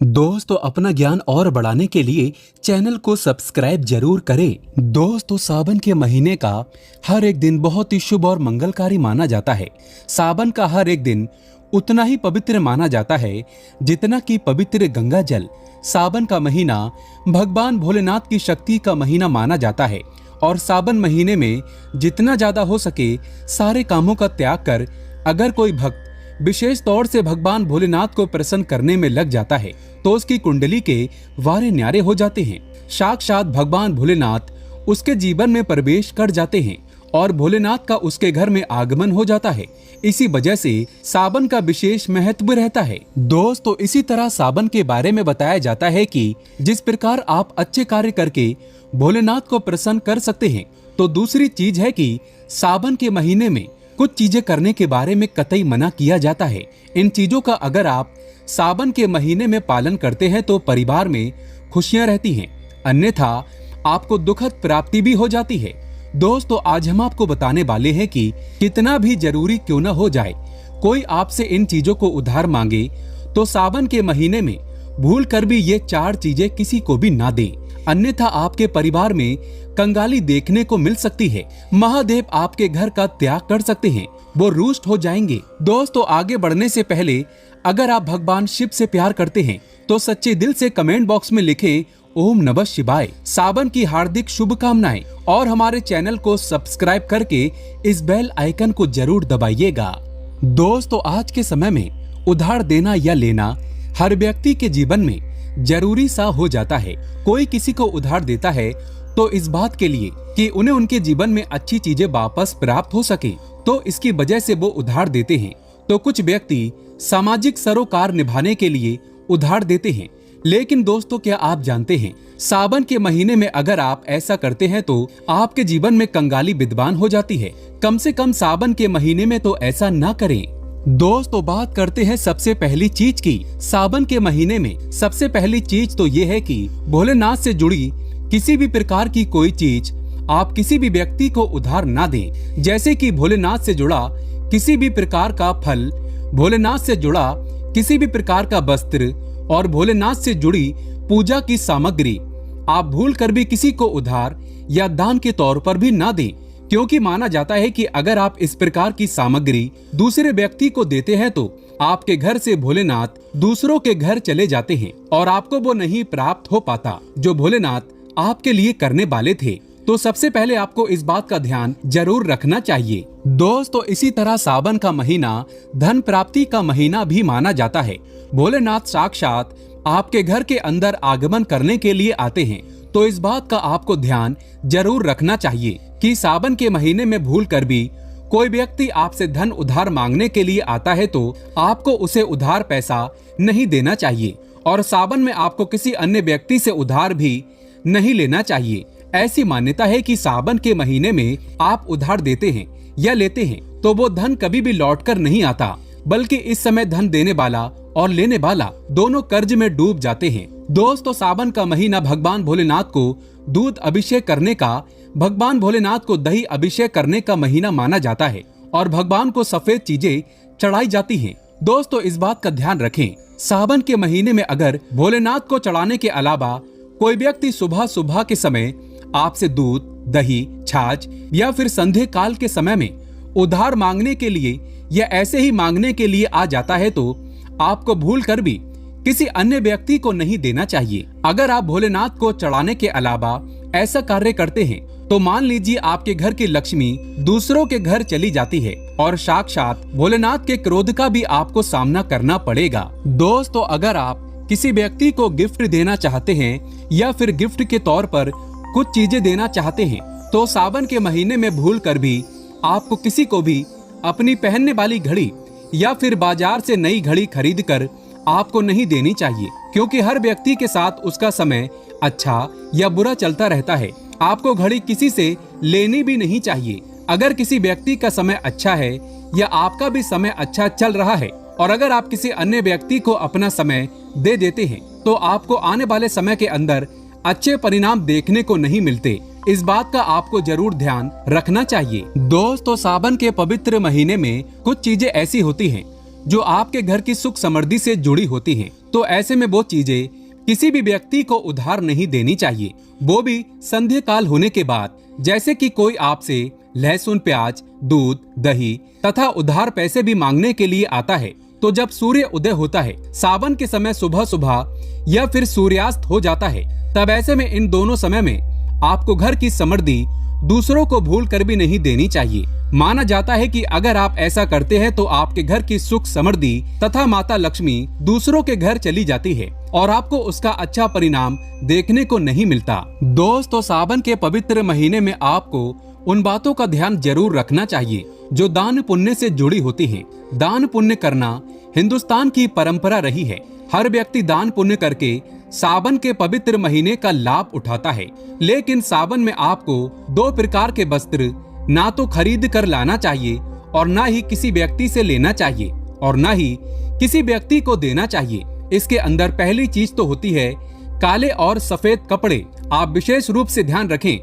दोस्तों, अपना ज्ञान और बढ़ाने के लिए चैनल को सब्सक्राइब जरूर करें। दोस्तों, सावन के महीने का हर एक दिन बहुत ही शुभ और मंगलकारी माना जाता है। सावन का हर एक दिन उतना ही पवित्र माना जाता है जितना कि पवित्र गंगा जल। सावन का महीना भगवान भोलेनाथ की शक्ति का महीना माना जाता है और सावन महीने में जितना ज्यादा हो सके सारे कामों का त्याग कर अगर कोई भक्त विशेष तौर से भगवान भोलेनाथ को प्रसन्न करने में लग जाता है तो उसकी कुंडली के वारे न्यारे हो जाते हैं। साक्षात भगवान भोलेनाथ उसके जीवन में प्रवेश कर जाते हैं और भोलेनाथ का उसके घर में आगमन हो जाता है। इसी वजह से सावन का विशेष महत्व रहता है। दोस्तों, इसी तरह सावन के बारे में बताया जाता है कि जिस प्रकार आप अच्छे कार्य करके भोलेनाथ को प्रसन्न कर सकते हैं, तो दूसरी चीज है कि सावन के महीने में कुछ चीजें करने के बारे में कतई मना किया जाता है। इन चीजों का अगर आप सावन के महीने में पालन करते हैं तो परिवार में खुशियां रहती हैं, अन्यथा आपको दुखद प्राप्ति भी हो जाती है। दोस्तों, आज हम आपको बताने वाले हैं कि कितना भी जरूरी क्यों न हो जाए, कोई आपसे इन चीजों को उधार मांगे तो सावन के महीने में भूल कर भी ये 4 चीजें किसी को भी ना दें, अन्यथा आपके परिवार में कंगाली देखने को मिल सकती है। महादेव आपके घर का त्याग कर सकते हैं, वो रुष्ट हो जाएंगे। दोस्तों, आगे बढ़ने से पहले अगर आप भगवान शिव से प्यार करते हैं तो सच्चे दिल से कमेंट बॉक्स में लिखें ओम नमः शिवाय। सावन की हार्दिक शुभकामनाएं और हमारे चैनल को सब्सक्राइब करके इस बेल आइकन को जरूर दबाइएगा। दोस्तों, आज के समय में उधार देना या लेना हर व्यक्ति के जीवन में जरूरी सा हो जाता है। कोई किसी को उधार देता है तो इस बात के लिए कि उन्हें उनके जीवन में अच्छी चीजें वापस प्राप्त हो सके, तो इसकी वजह से वो उधार देते हैं। तो कुछ व्यक्ति सामाजिक सरोकार निभाने के लिए उधार देते हैं। लेकिन दोस्तों, क्या आप जानते हैं सावन के महीने में अगर आप ऐसा करते हैं तो आपके जीवन में कंगाली विद्वान हो जाती है। कम से कम सावन के महीने में तो ऐसा ना करें। दोस्तों, बात करते हैं सबसे पहली चीज की। सावन के महीने में सबसे पहली चीज तो ये है कि भोलेनाथ से जुड़ी किसी भी प्रकार की कोई चीज आप किसी भी व्यक्ति को उधार ना दें। जैसे कि भोलेनाथ से जुड़ा किसी भी प्रकार का फल, भोलेनाथ से जुड़ा किसी भी प्रकार का वस्त्र और भोलेनाथ से जुड़ी पूजा की सामग्री आप भूल कर भी किसी को उधार या दान के तौर पर भी ना दें, क्योंकि माना जाता है कि अगर आप इस प्रकार की सामग्री दूसरे व्यक्ति को देते हैं तो आपके घर से भोलेनाथ दूसरों के घर चले जाते हैं और आपको वो नहीं प्राप्त हो पाता जो भोलेनाथ आपके लिए करने वाले थे। तो सबसे पहले आपको इस बात का ध्यान जरूर रखना चाहिए। दोस्तों, इसी तरह सावन का महीना धन प्राप्ति का महीना भी माना जाता है। भोलेनाथ साक्षात आपके घर के अंदर आगमन करने के लिए आते हैं, तो इस बात का आपको ध्यान जरूर रखना चाहिए कि सावन के महीने में भूल कर भी कोई व्यक्ति आपसे धन उधार मांगने के लिए आता है तो आपको उसे उधार पैसा नहीं देना चाहिए और सावन में आपको किसी अन्य व्यक्ति से उधार भी नहीं लेना चाहिए। ऐसी मान्यता है कि सावन के महीने में आप उधार देते हैं या लेते हैं तो वो धन कभी भी लौट कर नहीं आता, बल्कि इस समय धन देने वाला और लेने वाला दोनों कर्ज में डूब जाते हैं। दोस्तों, सावन का महीना भगवान भोलेनाथ को दूध अभिषेक करने का, भगवान भोलेनाथ को दही अभिषेक करने का महीना माना जाता है और भगवान को सफेद चीजें चढ़ाई जाती हैं। दोस्तों, इस बात का ध्यान रखें, सावन के महीने में अगर भोलेनाथ को चढ़ाने के अलावा कोई व्यक्ति सुबह सुबह के समय आपसे दूध, दही, छाछ या फिर संध्या काल के समय में उधार मांगने के लिए या ऐसे ही मांगने के लिए आ जाता है तो आपको भूल कर भी किसी अन्य व्यक्ति को नहीं देना चाहिए। अगर आप भोलेनाथ को चढ़ाने के अलावा ऐसा कार्य करते हैं तो मान लीजिए आपके घर की लक्ष्मी दूसरों के घर चली जाती है और साक्षात भोलेनाथ के क्रोध का भी आपको सामना करना पड़ेगा। दोस्तों, अगर आप किसी व्यक्ति को गिफ्ट देना चाहते हैं या फिर गिफ्ट के तौर पर कुछ चीजें देना चाहते हैं तो सावन के महीने में भूल कर भी आपको किसी को भी अपनी पहनने वाली घड़ी या फिर बाजार से नई घड़ी खरीद कर आपको नहीं देनी चाहिए, क्योंकि हर व्यक्ति के साथ उसका समय अच्छा या बुरा चलता रहता है। आपको घड़ी किसी से लेनी भी नहीं चाहिए। अगर किसी व्यक्ति का समय अच्छा है या आपका भी समय अच्छा चल रहा है और अगर आप किसी अन्य व्यक्ति को अपना समय दे देते हैं तो आपको आने वाले समय के अंदर अच्छे परिणाम देखने को नहीं मिलते। इस बात का आपको जरूर ध्यान रखना चाहिए। दोस्तों, सावन के पवित्र महीने में कुछ चीजें ऐसी होती हैं जो आपके घर की सुख समृद्धि से जुड़ी होती हैं। तो ऐसे में वो चीजें किसी भी व्यक्ति को उधार नहीं देनी चाहिए, वो भी संध्या काल होने के बाद। जैसे कि कोई आपसे लहसुन, प्याज, दूध, दही तथा उधार पैसे भी मांगने के लिए आता है, तो जब सूर्य उदय होता है, सावन के समय सुबह सुबह या फिर सूर्यास्त हो जाता है, तब ऐसे में इन दोनों समय में आपको घर की समृद्धि दूसरों को भूल कर भी नहीं देनी चाहिए। माना जाता है कि अगर आप ऐसा करते हैं तो आपके घर की सुख समृद्धि तथा माता लक्ष्मी दूसरों के घर चली जाती है और आपको उसका अच्छा परिणाम देखने को नहीं मिलता। दोस्तों, सावन के पवित्र महीने में आपको उन बातों का ध्यान जरूर रखना चाहिए जो दान पुण्य से जुड़ी होती हैं। दान पुण्य करना हिंदुस्तान की परंपरा रही है। हर व्यक्ति दान पुण्य करके सावन के पवित्र महीने का लाभ उठाता है। लेकिन सावन में आपको 2 प्रकार के वस्त्र ना तो खरीद कर लाना चाहिए और ना ही किसी व्यक्ति से लेना चाहिए और ना ही किसी व्यक्ति को देना चाहिए। इसके अंदर पहली चीज तो होती है काले और सफेद कपड़े। आप विशेष रूप से ध्यान रखें,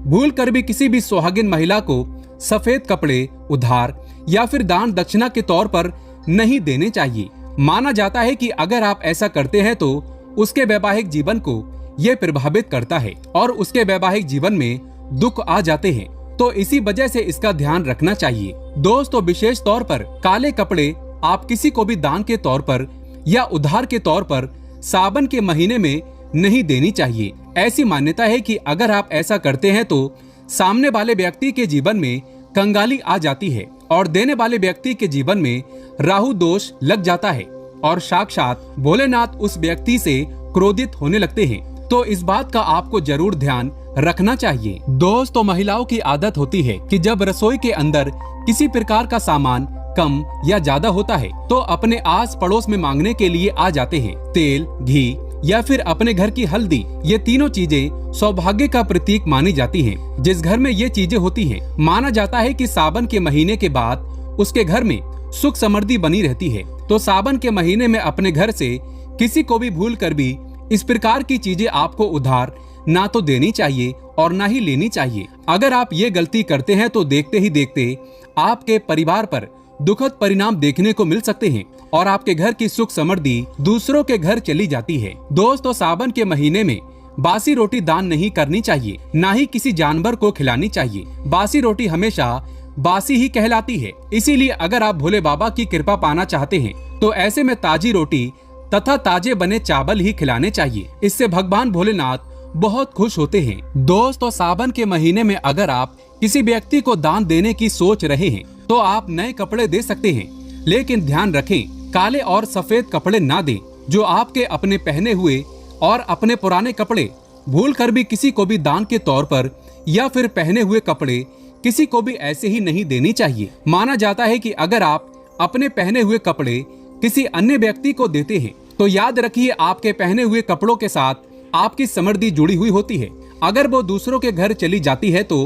भूल कर भी किसी भी सुहागिन महिला को सफेद कपड़े उधार या फिर दान दक्षिणा के तौर पर नहीं देने चाहिए। माना जाता है कि अगर आप ऐसा करते हैं तो उसके वैवाहिक जीवन को यह प्रभावित करता है और उसके वैवाहिक जीवन में दुख आ जाते हैं। तो इसी वजह से इसका ध्यान रखना चाहिए। दोस्तों, विशेष तौर पर काले कपड़े आप किसी को भी दान के तौर पर या उधार के तौर पर सावन के महीने में नहीं देनी चाहिए। ऐसी मान्यता है कि अगर आप ऐसा करते हैं तो सामने वाले व्यक्ति के जीवन में कंगाली आ जाती है और देने वाले व्यक्ति के जीवन में राहु दोष लग जाता है और साक्षात भोलेनाथ उस व्यक्ति से क्रोधित होने लगते हैं। तो इस बात का आपको जरूर ध्यान रखना चाहिए। दोस्तों, महिलाओं की आदत होती है कि जब रसोई के अंदर किसी प्रकार का सामान कम या ज्यादा होता है तो अपने आस पड़ोस में मांगने के लिए आ जाते हैं। तेल, घी या फिर अपने घर की हल्दी, ये तीनों चीजें सौभाग्य का प्रतीक मानी जाती हैं। जिस घर में ये चीजें होती हैं, माना जाता है कि सावन के महीने के बाद उसके घर में सुख समृद्धि बनी रहती है। तो सावन के महीने में अपने घर से किसी को भी भूल कर भी इस प्रकार की चीजें आपको उधार ना तो देनी चाहिए और ना ही लेनी चाहिए। अगर आप ये गलती करते हैं तो देखते ही देखते आपके परिवार पर दुखद परिणाम देखने को मिल सकते हैं और आपके घर की सुख समृद्धि दूसरों के घर चली जाती है। दोस्तों, सावन के महीने में बासी रोटी दान नहीं करनी चाहिए, ना ही किसी जानवर को खिलानी चाहिए। बासी रोटी हमेशा बासी ही कहलाती है। इसीलिए अगर आप भोले बाबा की कृपा पाना चाहते हैं तो ऐसे में ताजी रोटी तथा ताजे बने चावल ही खिलाने चाहिए। इससे भगवान भोलेनाथ बहुत खुश होते हैं। दोस्तों, सावन के महीने में अगर आप किसी व्यक्ति को दान देने की सोच रहे हैं तो आप नए कपड़े दे सकते हैं, लेकिन ध्यान रखें काले और सफेद कपड़े ना दें। जो आपके अपने पहने हुए और अपने पुराने कपड़े भूल कर भी किसी को भी दान के तौर पर या फिर पहने हुए कपड़े किसी को भी ऐसे ही नहीं देनी चाहिए। माना जाता है कि अगर आप अपने पहने हुए कपड़े किसी अन्य व्यक्ति को देते हैं तो याद रखिए आपके पहने हुए कपड़ों के साथ आपकी समृद्धि जुड़ी हुई होती है। अगर वो दूसरों के घर चली जाती है तो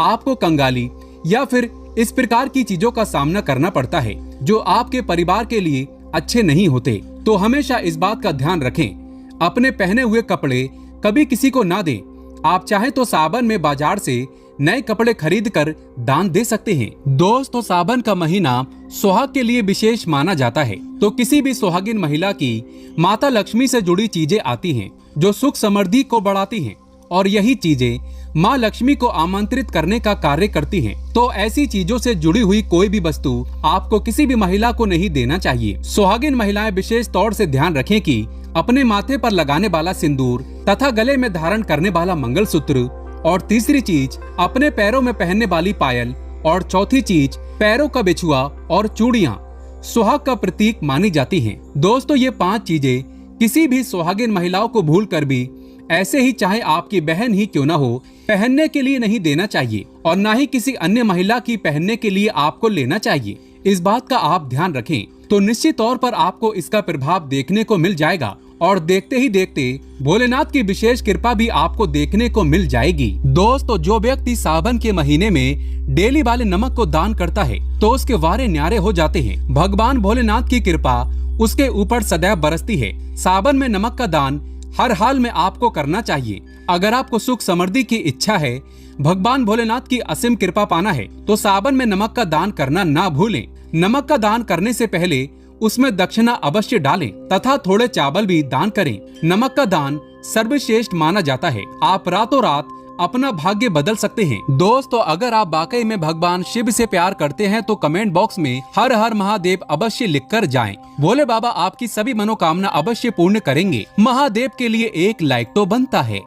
आपको कंगाली या फिर इस प्रकार की चीजों का सामना करना पड़ता है जो आपके परिवार के लिए अच्छे नहीं होते। तो हमेशा इस बात का ध्यान रखें, अपने पहने हुए कपड़े कभी किसी को ना दें। आप चाहे तो सावन में बाजार से नए कपड़े खरीद कर दान दे सकते हैं। दोस्तों, सावन का महीना सुहाग के लिए विशेष माना जाता है। तो किसी भी सुहागिन महिला की माता लक्ष्मी से जुड़ी चीजें आती हैं जो सुख समृद्धि को बढ़ाती हैं और यही चीजें माँ लक्ष्मी को आमंत्रित करने का कार्य करती हैं। तो ऐसी चीजों से जुड़ी हुई कोई भी वस्तु आपको किसी भी महिला को नहीं देना चाहिए। सुहागिन महिलाएं विशेष तौर से ध्यान रखें कि अपने माथे पर लगाने वाला सिंदूर तथा गले में धारण करने वाला मंगलसूत्र और तीसरी चीज अपने पैरों में पहनने वाली पायल और चौथी चीज पैरों का बिछुआ और चूड़ियां सुहाग का प्रतीक मानी जाती हैं। दोस्तों, ये 5 चीजें किसी भी सुहागिन महिलाओं को भूल कर भी ऐसे ही चाहे आपकी बहन ही क्यों ना हो पहनने के लिए नहीं देना चाहिए और ना ही किसी अन्य महिला की पहनने के लिए आपको लेना चाहिए। इस बात का आप ध्यान रखें तो निश्चित तौर पर आपको इसका प्रभाव देखने को मिल जाएगा और देखते ही देखते भोलेनाथ की विशेष कृपा भी आपको देखने को मिल जाएगी। दोस्तों, जो व्यक्ति सावन के महीने में डेली वाले नमक को दान करता है तो उसके वारे न्यारे हो जाते हैं। भगवान भोलेनाथ की कृपा उसके ऊपर सदैव बरसती है। सावन में नमक का दान हर हाल में आपको करना चाहिए। अगर आपको सुख समृद्धि की इच्छा है, भगवान भोलेनाथ की असीम कृपा पाना है तो सावन में नमक का दान करना ना भूलें। नमक का दान करने से पहले उसमें दक्षिणा अवश्य डालें तथा थोड़े चावल भी दान करें। नमक का दान सर्वश्रेष्ठ माना जाता है। आप रातों रात अपना भाग्य बदल सकते हैं। दोस्तों, अगर आप वाकई में भगवान शिव से प्यार करते हैं तो कमेंट बॉक्स में हर हर महादेव अवश्य लिखकर जाएं। भोले बाबा आपकी सभी मनोकामना अवश्य पूर्ण करेंगे। महादेव के लिए एक लाइक तो बनता है।